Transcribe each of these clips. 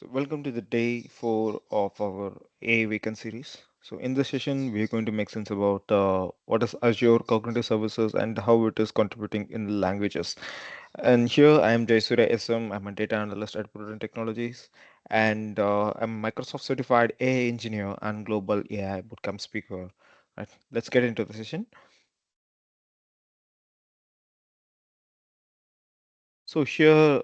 So welcome to the day 4 of our AI Weekend series. So in this session, we're going to make sense about what is Azure Cognitive Services and how it is contributing in languages. And here I am Jayasurya SM. I'm a data analyst at Prudent Technologies, and I'm a Microsoft certified AI engineer and global AI bootcamp speaker. Right, let's get into the session. So here,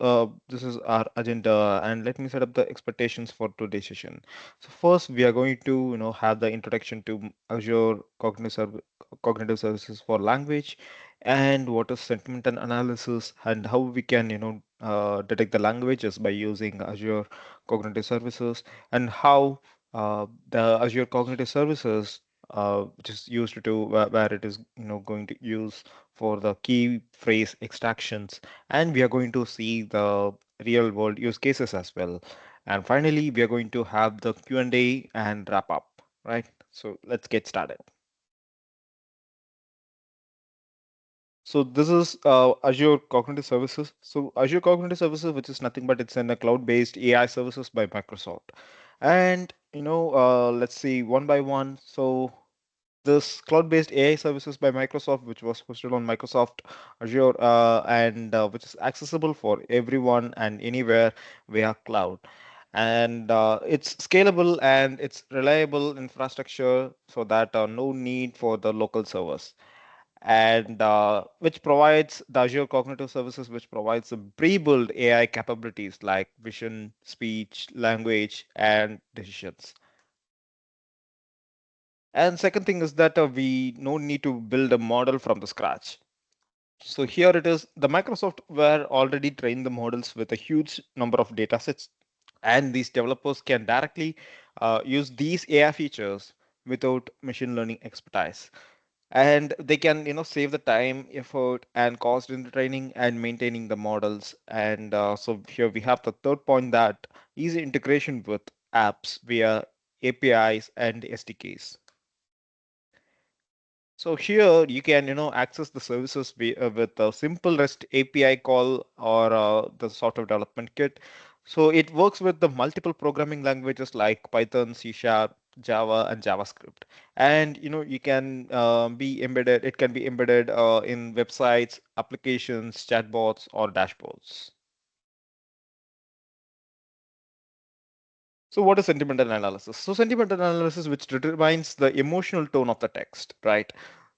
this is our agenda, and let me set up the expectations for today's session. So first, we are going to, have the introduction to Azure Cognitive Services for language, and what is sentimental analysis, and how we can, detect the languages by using Azure Cognitive Services, and how the Azure Cognitive Services, which is used to where it is, going to use for the key phrase extractions, and we are going to see the real world use cases as well. And finally, we are going to have the Q&A and wrap up, right? So let's get started. So this is Azure Cognitive Services. So Azure Cognitive Services, which is nothing but it's in a cloud-based AI services by Microsoft. And let's see one by one. So this cloud-based AI services by Microsoft, which was hosted on Microsoft Azure, and which is accessible for everyone and anywhere via cloud. And it's scalable and it's reliable infrastructure, so that no need for the local servers. And which provides the Azure Cognitive Services, which provides the pre-built AI capabilities like vision, speech, language, and decisions. And second thing is that we no need to build a model from the scratch. So here it is, the Microsoft were already trained the models with a huge number of data sets, and these developers can directly use these AI features without machine learning expertise. And they can, save the time, effort, and cost in the training and maintaining the models. And so here we have the third point, that easy integration with apps via APIs and SDKs. So here you can, access the services with a simple REST API call or the sort of development kit. So it works with the multiple programming languages like Python, C Sharp, Java, and JavaScript. And you can be embedded. It can be embedded in websites, applications, chatbots, or dashboards. So what is sentimental analysis? So sentimental analysis, which determines the emotional tone of the text, right?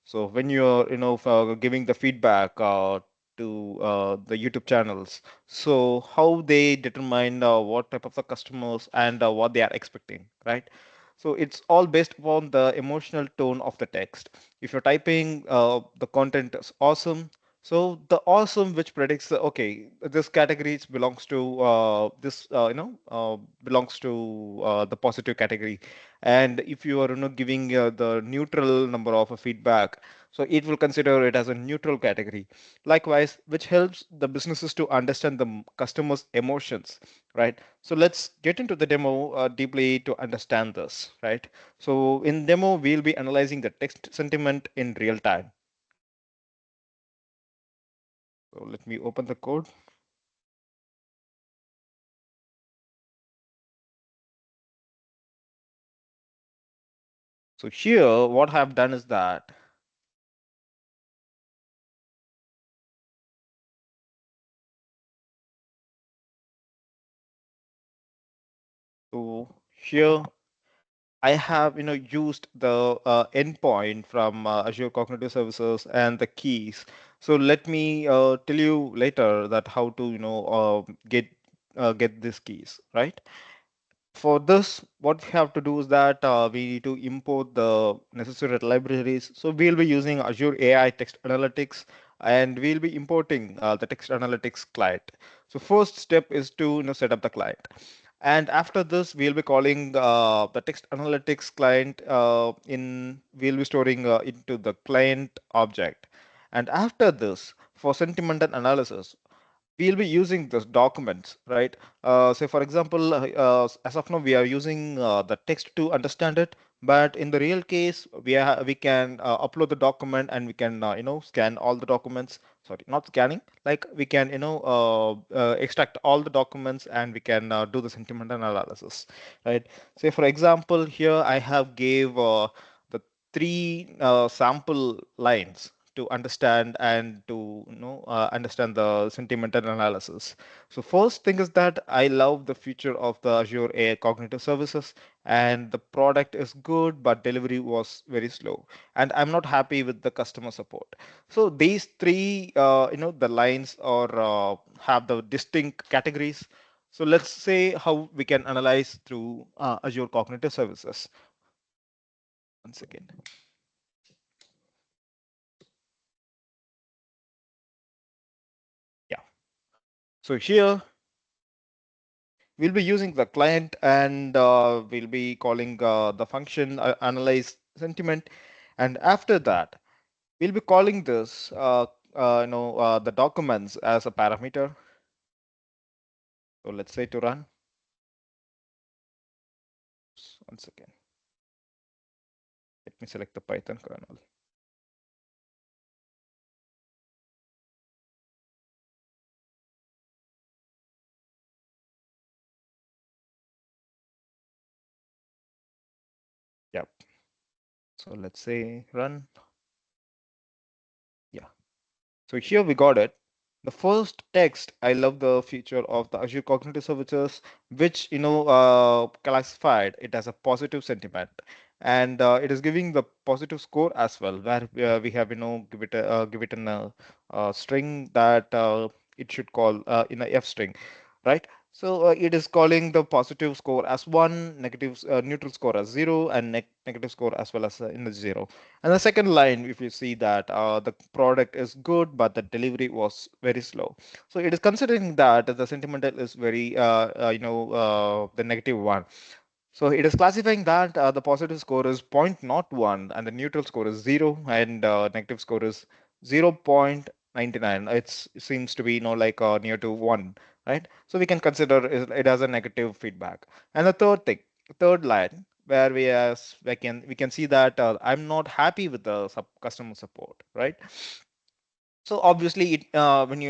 So when you're, giving the feedback to the YouTube channels, so how they determine what type of the customers and what they are expecting, right? So it's all based upon the emotional tone of the text. If you're typing the content is awesome, so the awesome which predicts the, okay, this category belongs to belongs to the positive category. And if you are, giving the neutral number of a feedback, so it will consider it as a neutral category. Likewise, which helps the businesses to understand the customers' emotions, right? So let's get into the demo deeply to understand this, right? So in demo, we'll be analyzing the text sentiment in real time. So let me open the code. So here, what I've done is that, so here I have, used the endpoint from Azure Cognitive Services and the keys. So let me tell you later that how to, get these keys, right? For this, what we have to do is that we need to import the necessary libraries. So we'll be using Azure AI Text Analytics, and we'll be importing the Text Analytics client. So first step is to, set up the client. And after this, we'll be calling the Text Analytics client we'll be storing into the client object. And after this, for sentimental analysis, we'll be using the documents, right? Say, for example, as of now, we are using the text to understand it, but in the real case, we can upload the document and we can, scan all the documents. Sorry, not scanning. Like we can, extract all the documents and we can do the sentiment analysis, right? Say, for example, here I have gave the three sample lines to understand and to understand the sentimental analysis. So first thing is that I love the future of the Azure AI Cognitive Services, and the product is good, but delivery was very slow, and I'm not happy with the customer support. So these three, the lines or have the distinct categories. So let's say how we can analyze through Azure Cognitive Services. Once again, yeah. So here we'll be using the client and we'll be calling the function analyze sentiment. And after that, we'll be calling this, the documents as a parameter. So let's say to run. Once again, let me select the Python kernel. Yep. So let's say run. Yeah. So here we got it. The first text, I love the feature of the Azure Cognitive Services, which classified it as a positive sentiment, and it is giving the positive score as well, where we have give it an string that it should call in a F string, right? So it is calling the positive score as one, negative neutral score as zero, and negative score as well as in the zero. And the second line, if you see that the product is good, but the delivery was very slow. So it is considering that the sentimental is very, the negative one. So it is classifying that the positive score is 0.01 and the neutral score is 0 and negative score is 0.99. It seems to be like near to 1, right? So we can consider it as a negative feedback. And the third line where we can see that I'm not happy with the customer support, right? So obviously, when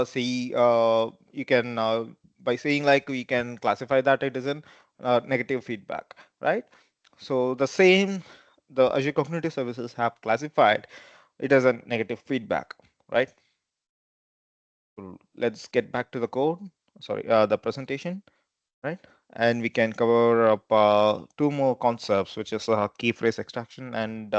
see, you can by saying like we can classify that it is an negative feedback, right? So the Azure Cognitive Services have classified it as a negative feedback, right? Let's get back to the code. Sorry, the presentation, right? And we can cover up two more concepts, which is key phrase extraction and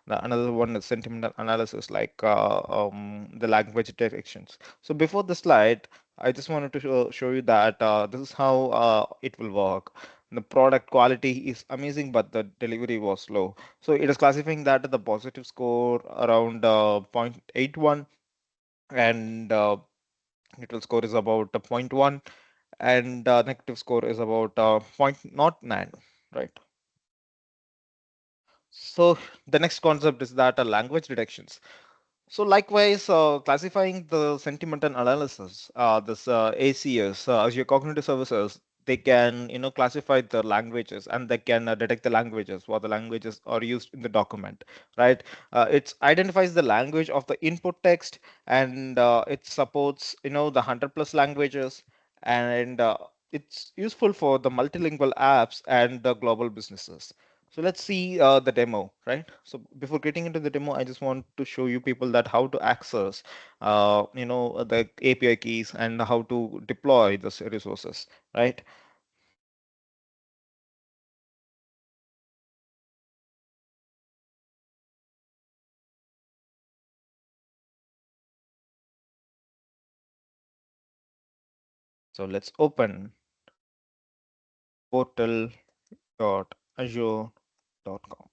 another one is sentimental analysis, like the language directions. So before the slide, I just wanted to show you that this is how it will work. The product quality is amazing, but the delivery was slow. So it is classifying that the positive score around 0.81 and neutral score is about a point 0.1 and negative score is about 0.09, right? So the next concept is that language detections. So likewise, classifying the sentimental analysis, this ACS, Azure Cognitive Services, they can classify the languages and they can detect the languages, what the languages are used in the document, right? It identifies the language of the input text and it supports the 100 plus languages, and it's useful for the multilingual apps and the global businesses. So let's see the demo, right? So before getting into the demo, I just want to show you people that how to access, the API keys and how to deploy the resources, right? So let's open portal.azure.com.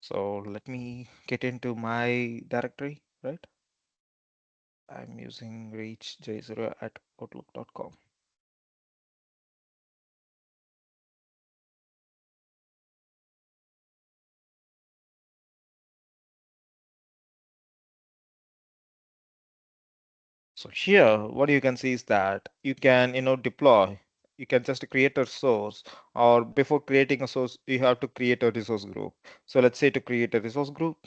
So let me get into my directory, right? I'm using reach Jayasurya at outlook.com. So here, what you can see is that you can, deploy. You can just create a resource, or before creating a source, you have to create a resource group. So let's say to create a resource group.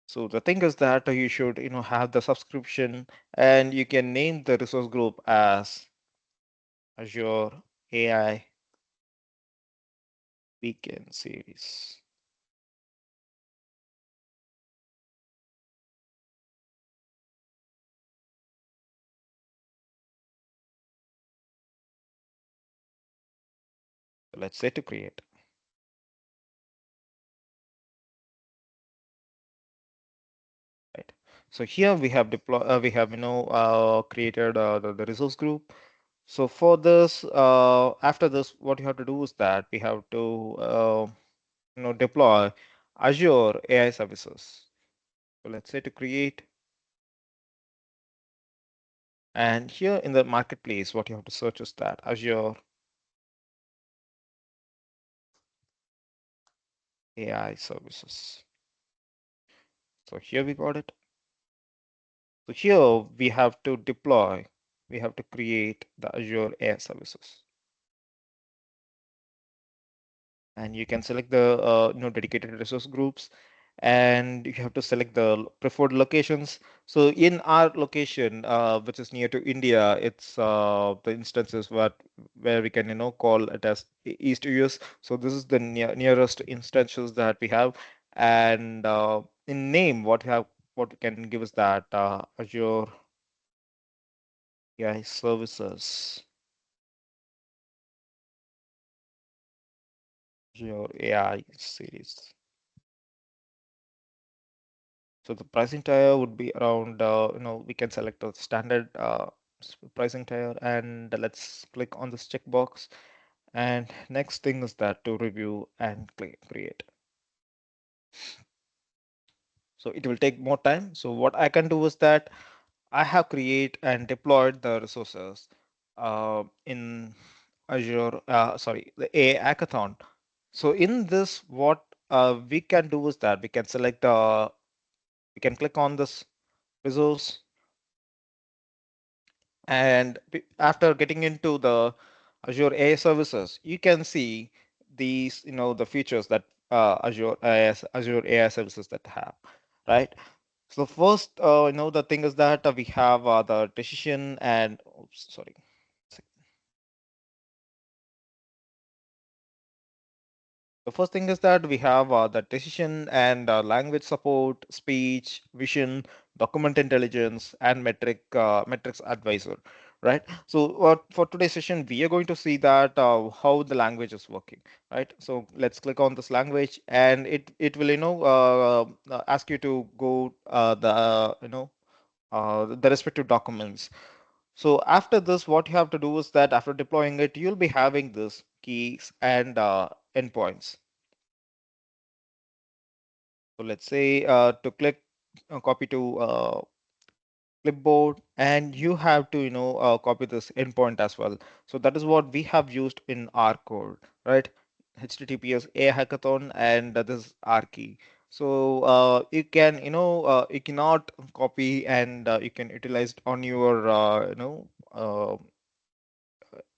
So the thing is that you should, have the subscription, and you can name the resource group as Azure AI Weekend Series. So let's say to create. Right. So here we have we have created the resource group. So for this, after this, what you have to do is that we have to deploy Azure AI services. So let's say to create, and here in the marketplace, what you have to search is that Azure AI services. So here we got it. So here we have to deploy, we have to create the Azure AI services. And you can select the dedicated resource groups, and you have to select the preferred locations. So in our location, which is near to India, it's the instances where we can call it as East US. So this is the nearest instances that we have. And in name, what we can give is that Azure AI services, Azure AI series. So the pricing tier would be around, we can select a standard pricing tier, and let's click on this checkbox. And next thing is that to review and click create. So it will take more time. So what I can do is that I have create and deployed the resources in Azure, sorry, the AI hackathon. So in this, what we can do is that we can select, we can click on this resource. And after getting into the Azure AI services, you can see these, the features that Azure AI services that have, right? So first, the thing is that we have the decision and, oops, sorry. The first thing is that we have the decision and language support, speech, vision, document intelligence, and metrics advisor, right? So for today's session, we are going to see that how the language is working, right? So let's click on this language, and it will ask you to go the respective documents. So after this, what you have to do is that after deploying it, you'll be having this keys and endpoints. So let's say to click copy to clipboard, and you have to copy this endpoint as well. So that is what we have used in our code, right? HTTPS a hackathon, and this is our key. So you can you cannot copy, and you can utilize it on your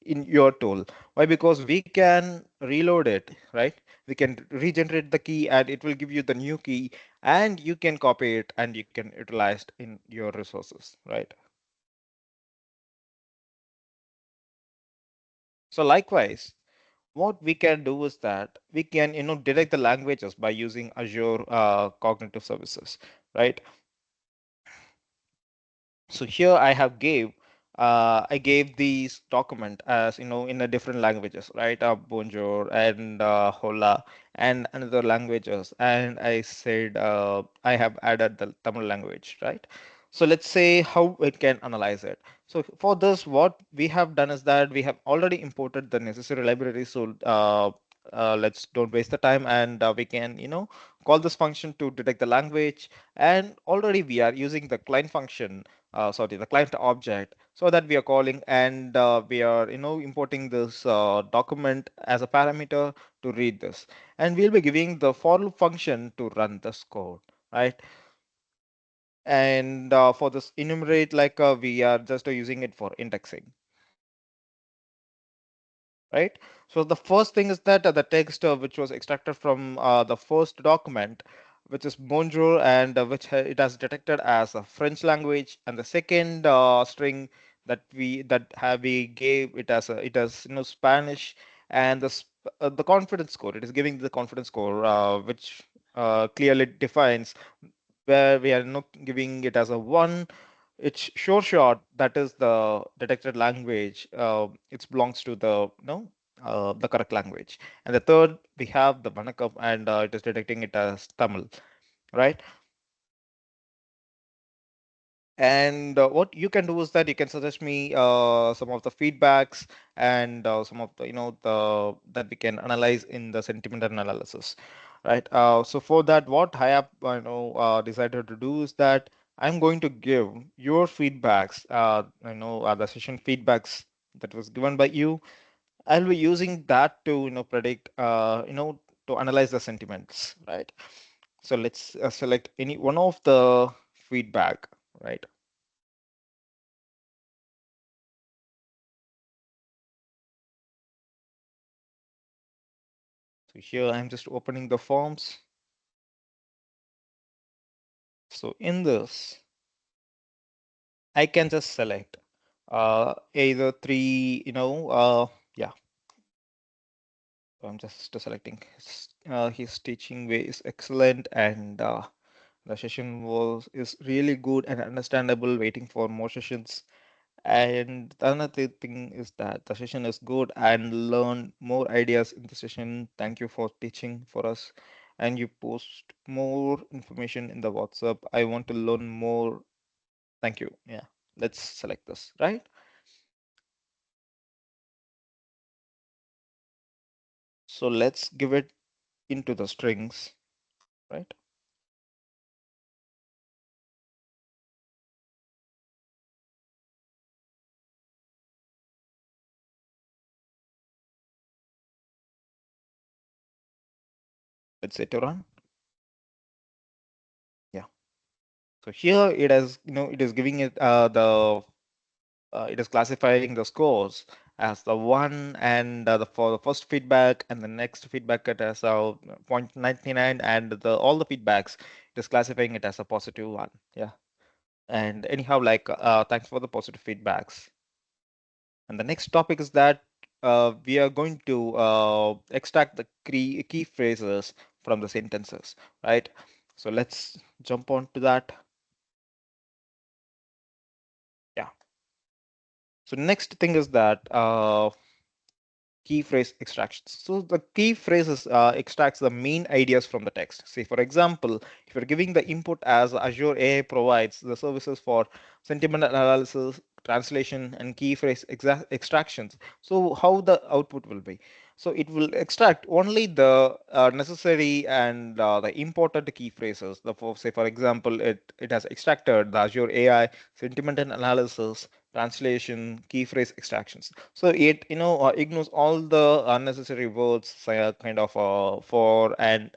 in your tool. Why? Because we can reload it, right? We can regenerate the key, and it will give you the new key, and you can copy it and you can utilize it in your resources, right? So likewise, what we can do is that we can detect the languages by using Azure Cognitive Services, right? So here I gave these document as in a different languages, right? Bonjour and Hola and another languages, and I said I have added the Tamil language, right? So let's say how it can analyze it. So for this, what we have done is that we have already imported the necessary libraries. So let's don't waste the time, and we can call this function to detect the language, and already we are using the client function, sorry, the client object, so that we are calling, and we are importing this document as a parameter to read this, and we'll be giving the for loop function to run this code, right? And for this enumerate, we are just using it for indexing, right? So the first thing is that the text which was extracted from the first document, which is bonjour, and it has detected as a French language, and the second string we gave it as Spanish, and the confidence score, it is giving the confidence score, which clearly defines where we are not giving it as a one. It's sure shot that is the detected language. It belongs to the correct language. And the third, we have the Vanakkam, and it is detecting it as Tamil, right? And what you can do is that you can suggest me some of the feedbacks, and some of the the that we can analyze in the sentiment analysis, right? So for that, what I have decided to do is that I'm going to give your feedbacks, the session feedbacks that was given by you. I'll be using that to predict, to analyze the sentiments, right? So let's select any one of the feedback, right? So here I'm just opening the forms. So in this, I can just select either three, yeah, I'm just selecting his teaching way is excellent, and the session is really good and understandable, waiting for more sessions. And another thing is that the session is good and learn more ideas in the session. Thank you for teaching for us. And you post more information in the WhatsApp. I want to learn more. Thank you. Yeah, let's select this, right? So let's give it into the strings, right? Let's say to run. Yeah. So here it is giving it it is classifying the scores as the one, and for the first feedback, and the next feedback it as a 0.99, and all the feedbacks it is classifying it as a positive one. Yeah. And anyhow, thanks for the positive feedbacks. And the next topic is that we are going to extract the key phrases from the sentences, right? So let's jump on to that. Yeah. So next thing is that key phrase extractions. So the key phrases extracts the main ideas from the text. Say, for example, if you're giving the input as Azure AI provides the services for sentiment analysis, translation, and key phrase extractions. So how the output will be? So it will extract only the necessary and the important key phrases. Say, for example, it has extracted the Azure AI sentiment analysis, translation, key phrase extractions. So it ignores all the unnecessary words, kind of for and,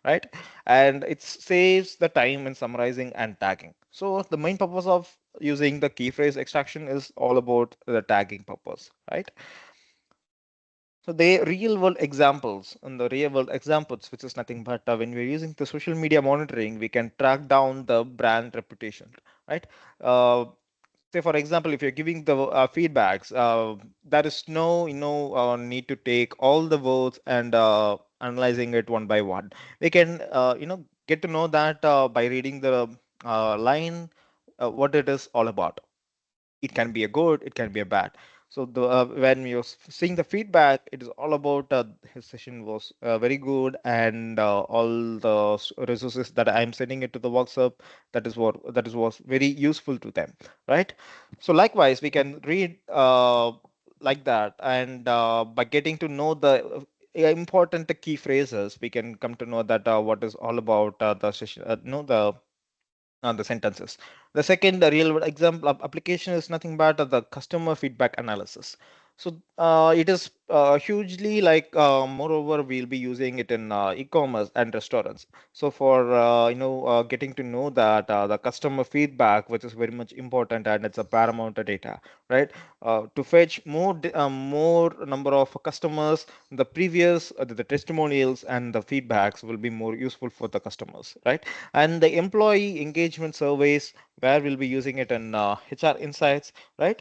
right? And it saves the time in summarizing and tagging. So the main purpose of using the key phrase extraction is all about the tagging purpose, right? So they real world examples, and the real world examples, which is nothing but when we're using the social media monitoring, we can track down the brand reputation, right? Uh, Say, for example, if you're giving the feedbacks, there is no need to take all the words and analyzing it one by one. We can get to know that by reading the line, what it is all about. It can be a good, it can be a bad. So when you're seeing the feedback, it is all about his session was very good, and all the resources that I'm sending it to the WhatsApp, that is was very useful to them, right? So likewise, we can read like that, and by getting to know the important key phrases, we can come to know that what is all about the session, the sentences. The second real world example of application is nothing but the customer feedback analysis. So it is hugely like moreover we'll be using it in e-commerce and restaurants. So for getting to know that the customer feedback, which is very much important and it's a paramount data, right? To fetch more number of customers, the previous the testimonials and the feedbacks will be more useful for the customers, right? And the employee engagement surveys where we'll be using it in HR insights, right?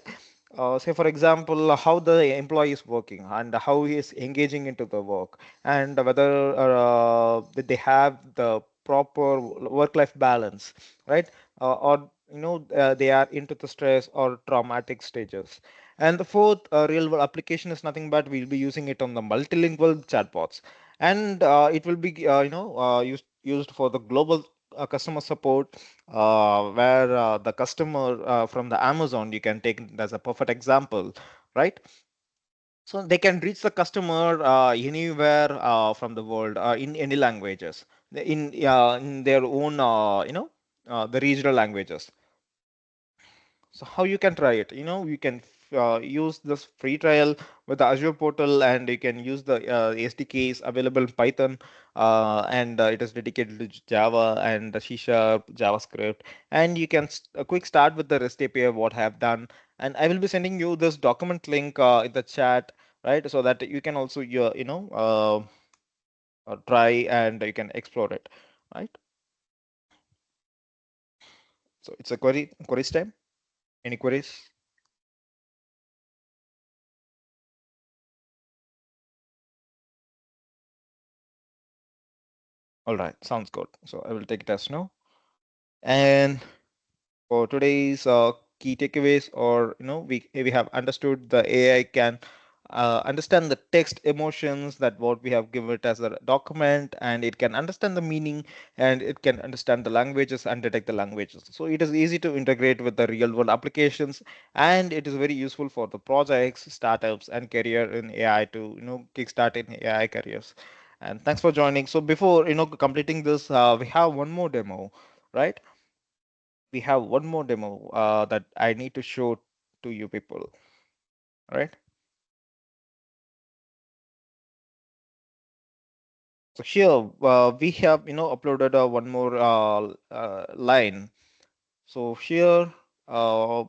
Say for example how the employee is working and how he is engaging into the work, and whether that they have the proper work-life balance, right? Or they are into the stress or traumatic stages. And the fourth real world application is nothing but we'll be using it on the multilingual chatbots, and it will be used for the global customer support, where the customer from the Amazon, you can take it as a perfect example, right? So they can reach the customer anywhere from the world, in any languages, in their own, the regional languages. So how you can try it? You can use this free trial with the Azure portal, and you can use the SDKs available in Python, and it is dedicated to Java and the C Sharp, JavaScript, and you can a quick start with the REST API what I have done, and I will be sending you this document link in the chat, right, so that you can also try and you can explore it, right? So it's a queries time. Any queries? All right, sounds good. So I will take it as no. And for today's key takeaways, or we have understood the AI can understand the text emotions that what we have given it as a document, and it can understand the meaning, and it can understand the languages and detect the languages. So it is easy to integrate with the real world applications, and it is very useful for the projects, startups, and career in AI to kickstart in AI careers. And thanks for joining. So before completing this, we have one more demo, right? We have one more demo that I need to show to you people, right? So here we have uploaded one more line. So here uh,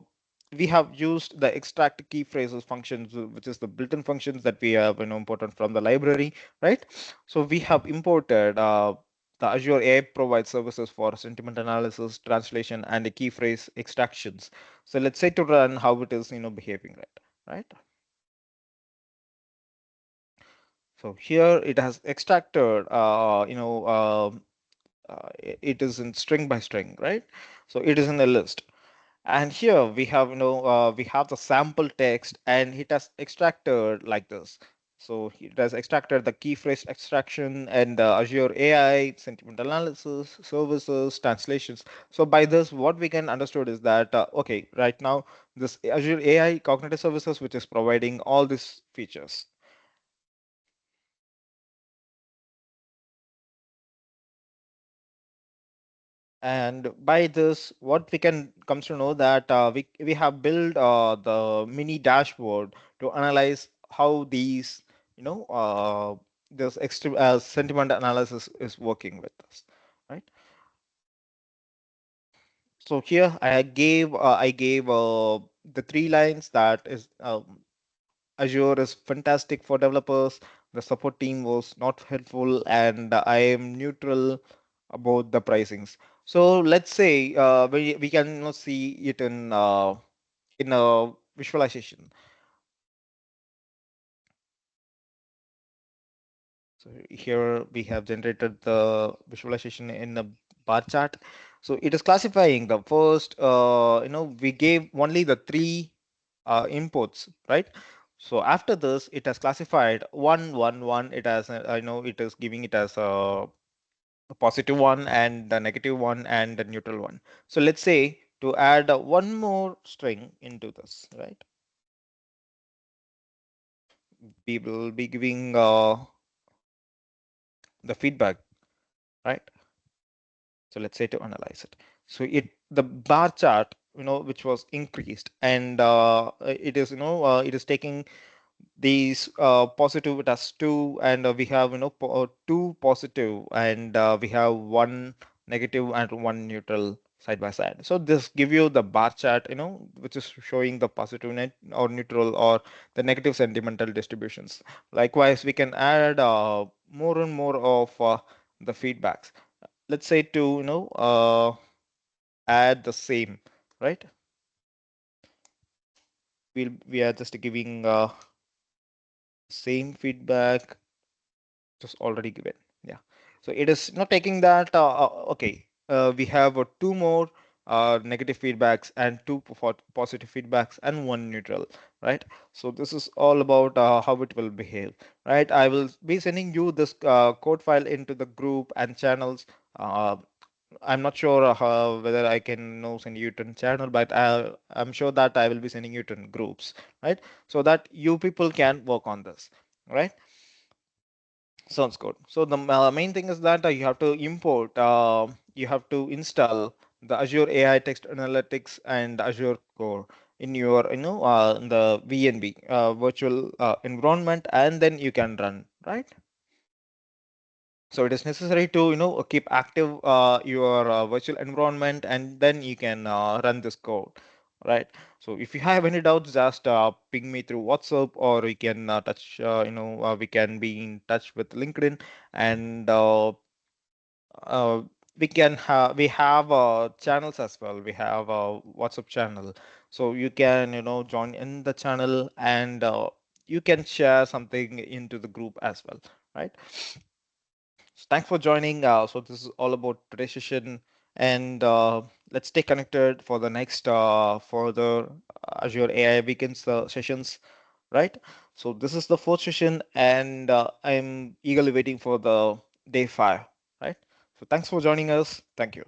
we have used the extract key phrases functions, which is the built-in functions that we have important from the library, right? So we have imported the Azure AI provides services for sentiment analysis, translation, and the key phrase extractions. So let's say to run how it is behaving, right? So here it has extracted, it is in string by string, right? So it is in a list. And here we have, we have the sample text, and it has extracted like this. So it has extracted the key phrase extraction and the Azure AI, sentiment analysis, services, translations. So by this, what we can understood is that, okay, right now, this Azure AI cognitive services, which is providing all these features. And by this, what we can comes to know that we have built the mini dashboard to analyze how these this extreme sentiment analysis is working with us, right? So here I gave the three lines that is Azure is fantastic for developers. The support team was not helpful, and I am neutral about the pricings. So let's say we can see it in a visualization. So here we have generated the visualization in a bar chart. So it is classifying the first, we gave only the three inputs, right? So after this, it has classified one, one, one. It has, I know it is giving it as a positive one and the negative one and the neutral one. So let's say to add one more string into this, right? We will be giving the feedback, right? So let's say to analyze it. So the bar chart, which was increased, and it is, it is taking these positive, it has two, and we have two positive, and we have one negative and one neutral side by side. So this give you the bar chart, which is showing the positive net or neutral or the negative sentimental distributions. Likewise, we can add more and more of the feedbacks. Let's say to add the same, right? We are just giving same feedback just already given. Yeah. So it is not taking that. Okay. We have two more negative feedbacks and two positive feedbacks and one neutral, right? So this is all about how it will behave, right? I will be sending you this code file into the group and channels. Uh, I'm not sure whether I can send you to channel, but I'm sure that I will be sending you to groups, right? So that you people can work on this, right? Sounds good. So the main thing is that you have to import, you have to install the Azure AI Text Analytics and Azure Core in your, in the VNV virtual environment, and then you can run, right? So it is necessary to, keep active your virtual environment, and then you can run this code, right? So if you have any doubts, just ping me through WhatsApp, or we can we can be in touch with LinkedIn, and uh, we have channels as well. We have a WhatsApp channel, so you can join in the channel, and you can share something into the group as well, right? So thanks for joining. So this is all about today's session, and let's stay connected for the next further Azure AI weekends sessions, right? So this is the fourth session, and I'm eagerly waiting for the day 5, right? So thanks for joining us. Thank you.